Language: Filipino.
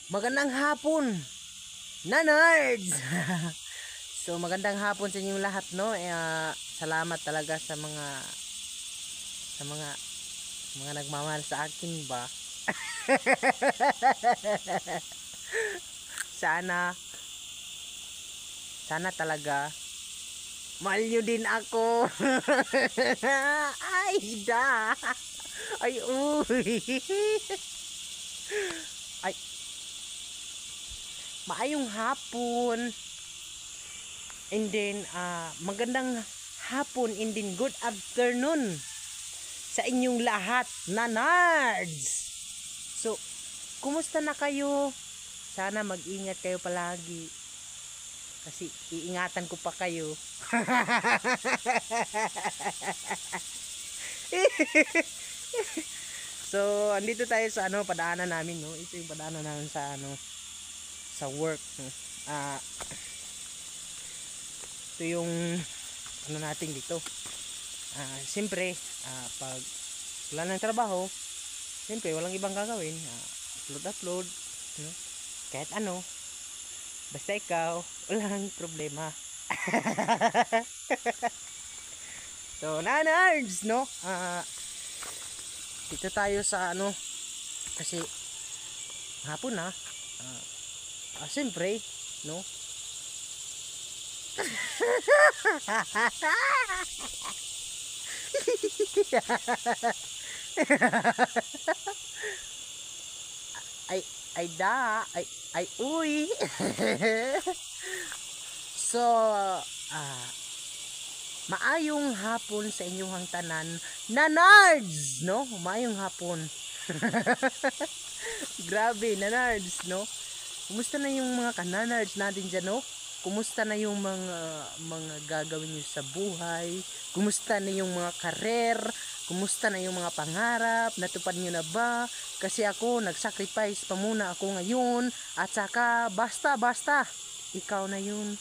Magandang hapon, nanards! So magandang hapon sa inyong lahat, no? Salamat talaga sa mga nagmamahal sa akin ba. Sana sana talaga mahal nyo din ako. Ay da. Ay uy. Ay maayong hapon. And then magandang hapon and then good afternoon sa inyong lahat na nerds. So, kumusta na kayo? Sana mag-ingat kayo palagi. Kasi iingatan ko pa kayo. So, andito tayo sa padaanan namin, no. Ito yung padaanan namin sa work, no? Ito yung natin dito. Siyempre, pag wala ng trabaho, siyempre walang ibang gagawin. Upload, no? Kahit ano, basta ikaw, walang problema. So, nanards, no? Dito tayo sa kasi hapon na. Siyempre, no? ay uy. So maayong hapon sa inyong tanan na nerds, no? Maayong hapon. Grabe na nerds, no? Kumusta na yung mga kananards natin dyan, no? Kumusta na yung mga gagawin nyo sa buhay? Kumusta na yung mga karer? Kumusta na yung mga pangarap? Natupad nyo na ba? Kasi ako, nag-sacrifice pa muna ako ngayon. At saka, basta, ikaw na yun.